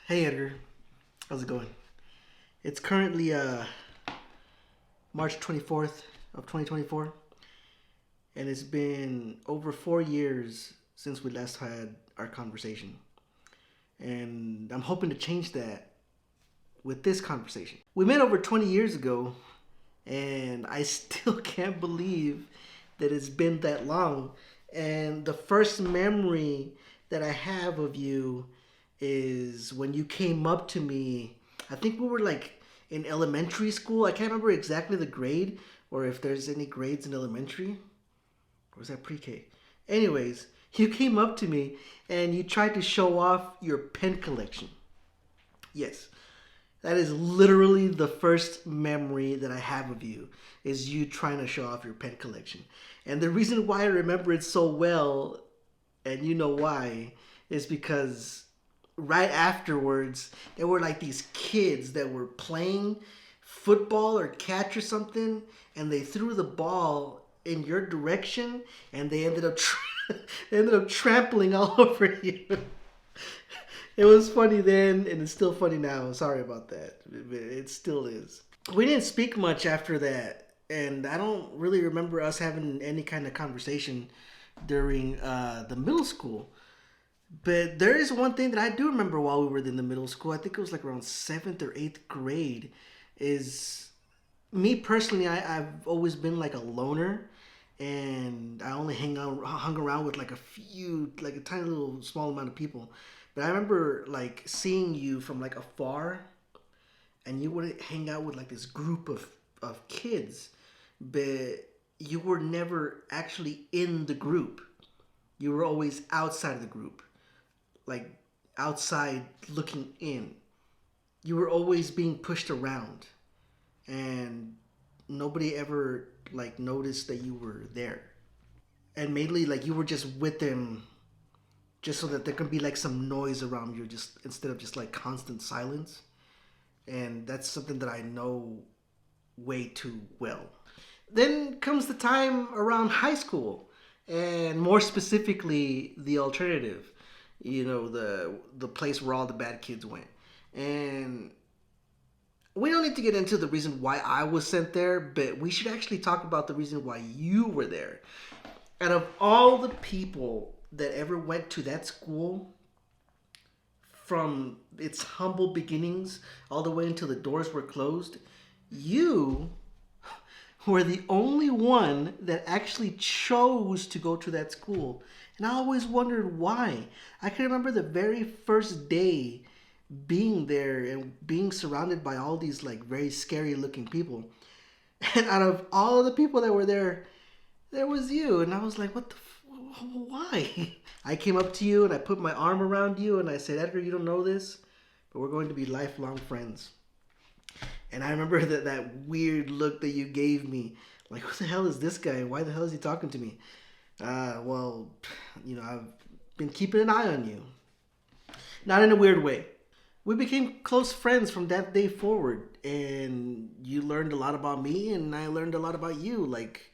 Hey Edgar, how's it going? It's currently March 24th of 2024, and it's been over 4 years since we last had our conversation. And I'm hoping to change that with this conversation. We met over 20 years ago, and I still can't believe that it's been that long. And the first memory that I have of you is when you came up to me. I think we were like in elementary school. I can't remember exactly the grade or if there's any grades in elementary. Or was that pre-K? Anyways, you came up to me and you tried to show off your pen collection. Yes, that is literally the first memory that I have of you is you trying to show off your pen collection. And the reason why I remember it so well, and you know why, is because right afterwards there were like these kids that were playing football or catch or something, and they threw the ball in your direction, and they ended up they ended up trampling all over you. It was funny then, and it's still funny now. Sorry about that. It still is. We didn't speak much after that, and I don't really remember us having any kind of conversation during the middle school. But there is one thing that I do remember while we were in the middle school. I think it was like around seventh or eighth grade. Is me personally, I've always been like a loner, and I only hung around with like a few, like a tiny little small amount of people. But I remember like seeing you from like afar, and you would hang out with like this group of kids, but you were never actually in the group. You were always outside of the group, like outside looking in. You were always being pushed around, and nobody ever like noticed that you were there. And mainly like you were just with them just so that there could be like some noise around you, just instead of just like constant silence. And that's something that I know way too well. Then comes the time around high school, and more specifically the alternative, the place where all the bad kids went. And we don't need to get into the reason why I was sent there, but we should actually talk about the reason why you were there. Out of all the people that ever went to that school, from its humble beginnings all the way until the doors were closed, you were the only one that actually chose to go to that school. And I always wondered why. I can remember the very first day being there and being surrounded by all these like very scary looking people. And out of all of the people that were there, there was you. And I was like, why? I came up to you and I put my arm around you and I said, Edgar, you don't know this, but we're going to be lifelong friends. And I remember that weird look that you gave me. Like, who the hell is this guy? Why the hell is he talking to me? Well, I've been keeping an eye on you. Not in a weird way. We became close friends from that day forward. And you learned a lot about me, and I learned a lot about you. Like,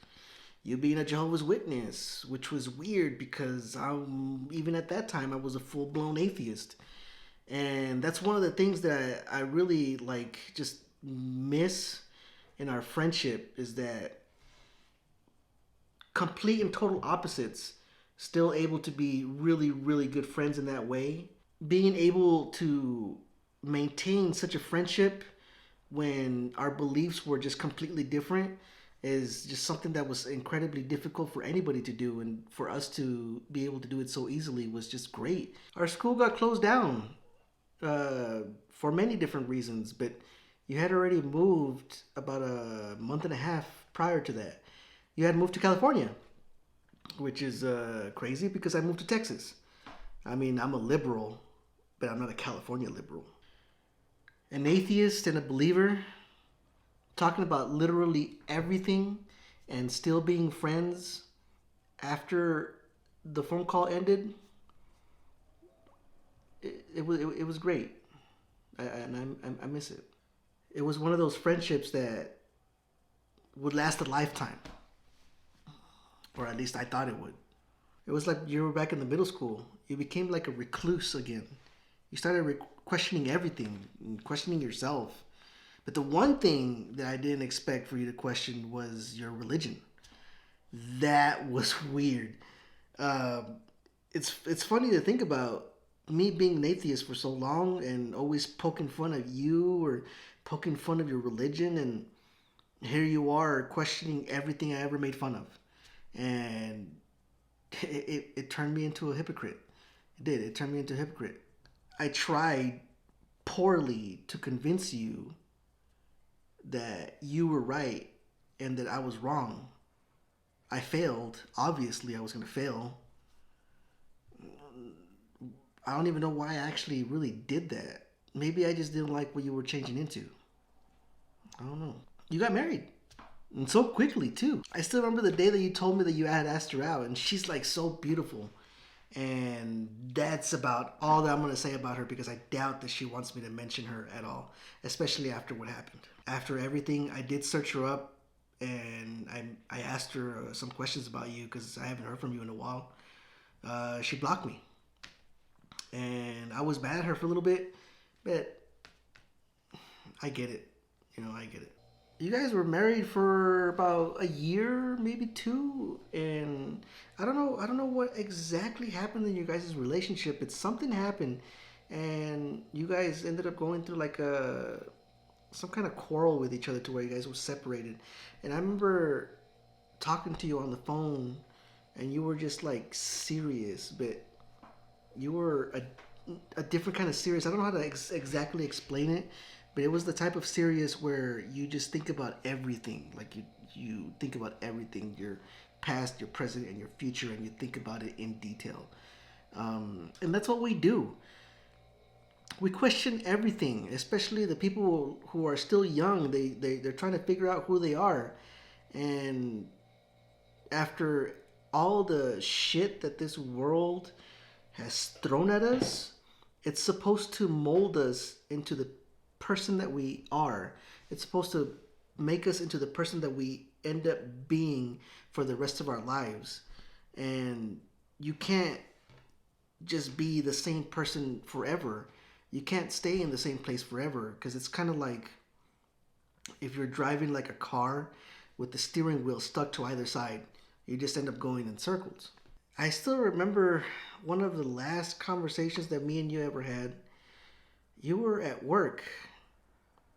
you being a Jehovah's Witness, which was weird because even at that time, I was a full blown atheist. And that's one of the things that I really like just miss in our friendship is that complete and total opposites still able to be really, really good friends in that way. Being able to maintain such a friendship when our beliefs were just completely different is just something that was incredibly difficult for anybody to do, and for us to be able to do it so easily was just great. Our school got closed down for many different reasons, but you had already moved about a month and a half prior to that. You had moved to California, which is crazy because I moved to Texas. I mean, I'm a liberal, but I'm not a California liberal. An atheist and a believer talking about literally everything and still being friends after the phone call ended. It was great. I miss it. It was one of those friendships that would last a lifetime, or at least I thought it would. It was like you were back in the middle school. You became like a recluse again. You started questioning everything, and questioning yourself. But the one thing that I didn't expect for you to question was your religion. That was weird. Um, it's funny to think about me being an atheist for so long and always poking fun at you or poking fun of your religion, and here you are questioning everything I ever made fun of, and it turned me into a hypocrite. It did. It turned me into a hypocrite. I tried poorly to convince you that you were right and that I was wrong. I failed. Obviously, I was going to fail. I don't even know why I actually really did that. Maybe I just didn't like what you were changing into. I don't know. You got married. And so quickly, too. I still remember the day that you told me that you had asked her out, and she's like so beautiful. And that's about all that I'm going to say about her because I doubt that she wants me to mention her at all, especially after what happened. After everything, I did search her up and I asked her some questions about you because I haven't heard from you in a while. She blocked me. And I was mad at her for a little bit, but I get it. I get it. You guys were married for about a year, maybe two, and I don't know what exactly happened in your guys' relationship. But something happened, and you guys ended up going through like a some kind of quarrel with each other to where you guys were separated. And I remember talking to you on the phone, and you were just like serious, but you were a different kind of serious. I don't know how to exactly explain it, but it was the type of serious where you just think about everything. Like you think about everything, your past, your present, and your future, and you think about it in detail. And that's what we do. We question everything, especially the people who are still young. They're trying to figure out who they are, and after all the shit that this world has thrown at us, it's supposed to mold us into the person that we are. It's supposed to make us into the person that we end up being for the rest of our lives. And you can't just be the same person forever. You can't stay in the same place forever because it's kind of like if you're driving like a car with the steering wheel stuck to either side, you just end up going in circles. I still remember one of the last conversations that me and you ever had. You were at work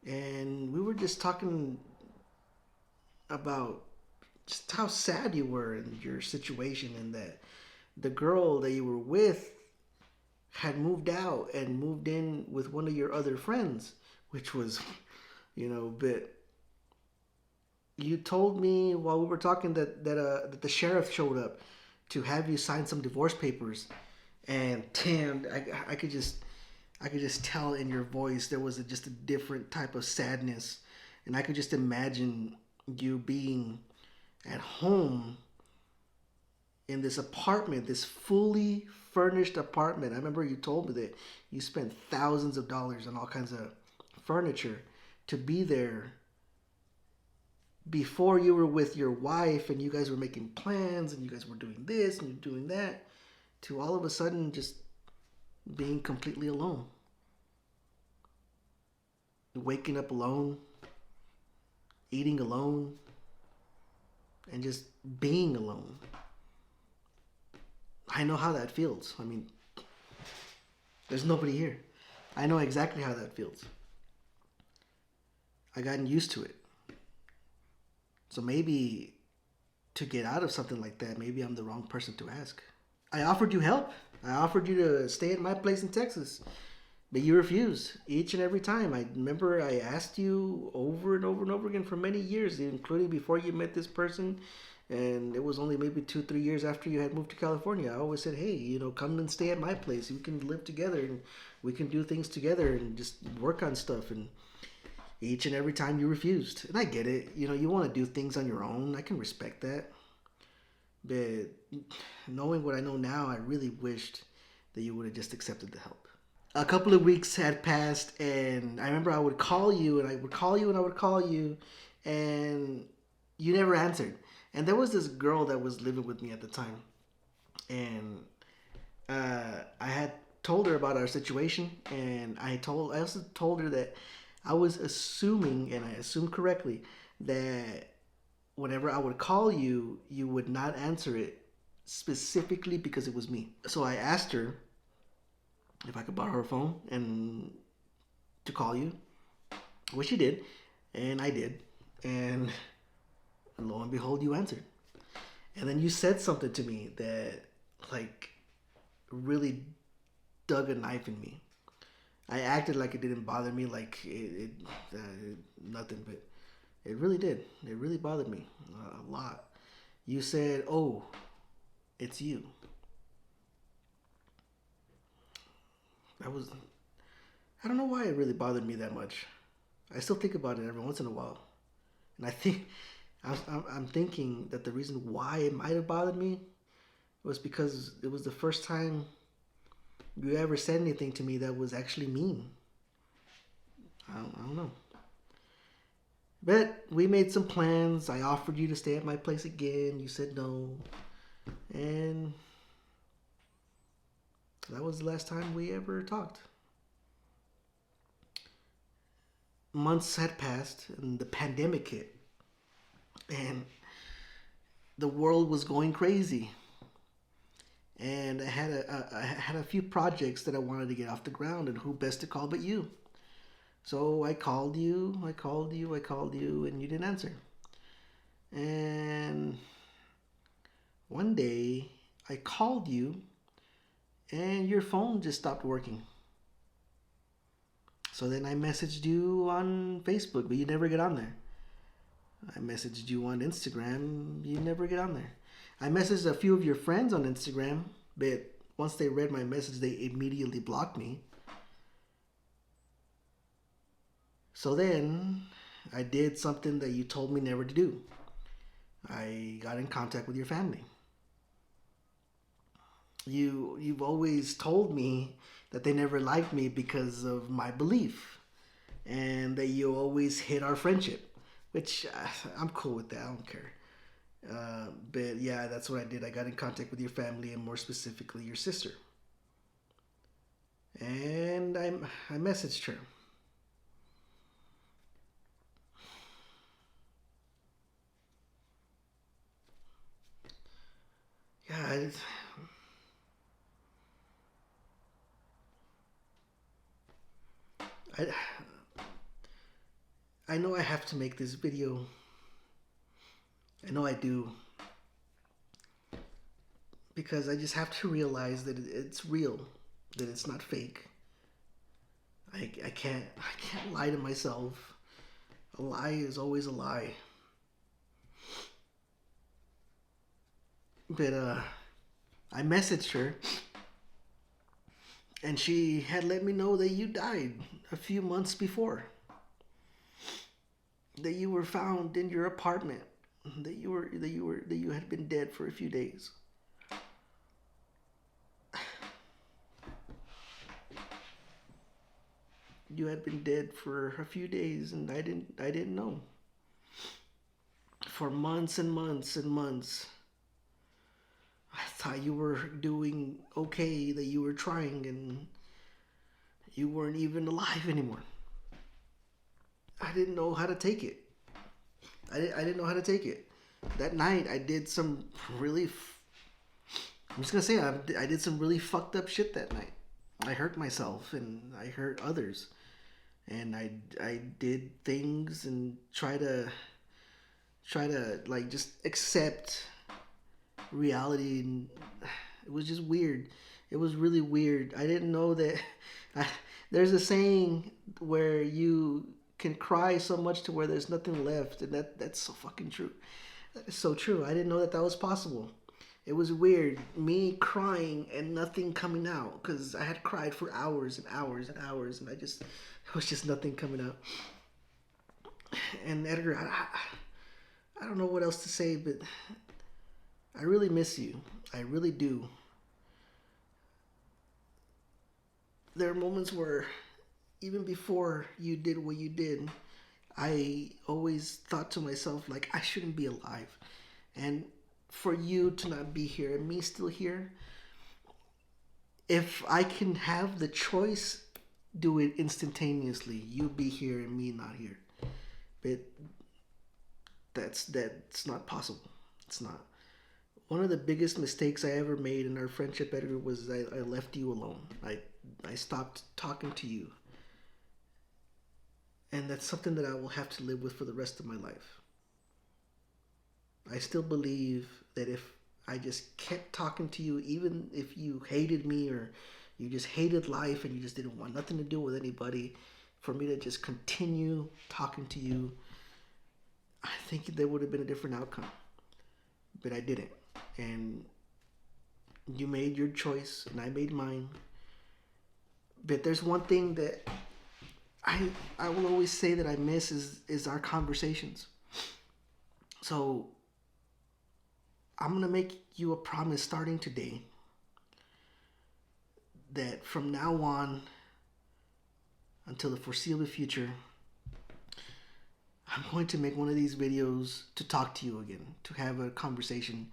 and we were just talking about just how sad you were in your situation and that the girl that you were with had moved out and moved in with one of your other friends, which was, but you told me while we were talking that the sheriff showed up to have you sign some divorce papers, and damn, I could just tell in your voice there was just a different type of sadness, and I could just imagine you being at home in this apartment, this fully furnished apartment. I remember you told me that you spent thousands of dollars on all kinds of furniture to be there before you were with your wife and you guys were making plans and you guys were doing this and you're doing that, to all of a sudden just being completely alone. Waking up alone, eating alone, and just being alone. I know how that feels. I mean, there's nobody here. I know exactly how that feels. I gotten used to it. So maybe to get out of something like that, maybe I'm the wrong person to ask. I offered you help. I offered you to stay at my place in Texas, but you refused each and every time. I remember I asked you over and over and over again for many years, including before you met this person. And it was only maybe 2, 3 years after you had moved to California. I always said, hey, come and stay at my place. We can live together and we can do things together and just work on stuff. And each and every time you refused. And I get it. You want to do things on your own. I can respect that. But knowing what I know now, I really wished that you would have just accepted the help. A couple of weeks had passed, and I remember I would call you, and I would call you, and I would call you, and you never answered. And there was this girl that was living with me at the time, and I had told her about our situation, and I also told her that I was assuming, and I assumed correctly, that whenever I would call you, you would not answer it specifically because it was me. So I asked her if I could borrow her phone and to call you, which she did, and I did, and lo and behold, you answered. And then you said something to me that, like, really dug a knife in me. I acted like it didn't bother me, like nothing, but it really did. It really bothered me a lot. You said, "Oh, it's you." I was, I don't know why it really bothered me that much. I still think about it every once in a while, and I think I'm thinking that the reason why it might have bothered me was because it was the first time you ever said anything to me that was actually mean. I don't know. But we made some plans. I offered you to stay at my place again. You said no. And that was the last time we ever talked. Months had passed and the pandemic hit. And the world was going crazy. And I had a few projects that I wanted to get off the ground, and who best to call but you? So I called you, and you didn't answer. And one day I called you, and your phone just stopped working. So then I messaged you on Facebook, but you never get on there. I messaged you on Instagram, you never get on there. I messaged a few of your friends on Instagram, but once they read my message, they immediately blocked me. So then I did something that you told me never to do. I got in contact with your family. You've always told me that they never liked me because of my belief, and that you always hit our friendship, which I'm cool with that. I don't care. But yeah, that's what I did. I got in contact with your family, and more specifically your sister. And I messaged her. Yeah, I, I know I have to make this video. I know I do. Because I just have to realize that it's real, that it's not fake. I can't lie to myself. A lie is always a lie. But I messaged her, and she had let me know that you died a few months before. That you were found in your apartment. That you had been dead for a few days. You had been dead for a few days, and I didn't know. For months and months and months, I thought you were doing okay, that you were trying, and you weren't even alive anymore. I didn't know how to take it. I didn't know how to take it. That night, I did some really. I'm just gonna say I did some really fucked up shit that night. I hurt myself and I hurt others, and I did things and try to like just accept reality, and it was just weird. It was really weird. I didn't know that. I, there's a saying where you can cry so much to where there's nothing left, and that's so fucking true. That is so true. I didn't know that was possible. It was weird, me crying and nothing coming out, because I had cried for hours and hours and hours, and it was just nothing coming out. And Edgar, I don't know what else to say, but I really miss you. I really do. There are moments where, even before you did what you did, I always thought to myself, like, I shouldn't be alive. And for you to not be here and me still here, If I can have the choice, do it instantaneously. You be here and me not here. But that's not possible. It's not. One of the biggest mistakes I ever made in our friendship, Edgar, was I left you alone. I stopped talking to you, and that's something that I will have to live with for the rest of my life. I still believe that if I just kept talking to you, even if you hated me or you just hated life and you just didn't want nothing to do with anybody, for me to just continue talking to you, I think there would have been a different outcome. But I didn't. And you made your choice and I made mine. But there's one thing that I will always say that I miss is our conversations. So I'm gonna make you a promise starting today that from now on until the foreseeable future, I'm going to make one of these videos to talk to you again, to have a conversation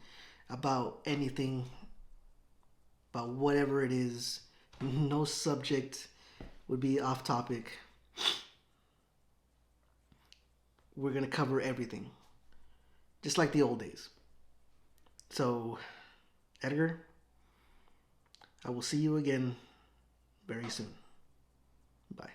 about anything, about whatever it is. No subject would be off topic. We're going to cover everything, just like the old days. So, Edgar, I will see you again very soon. Bye.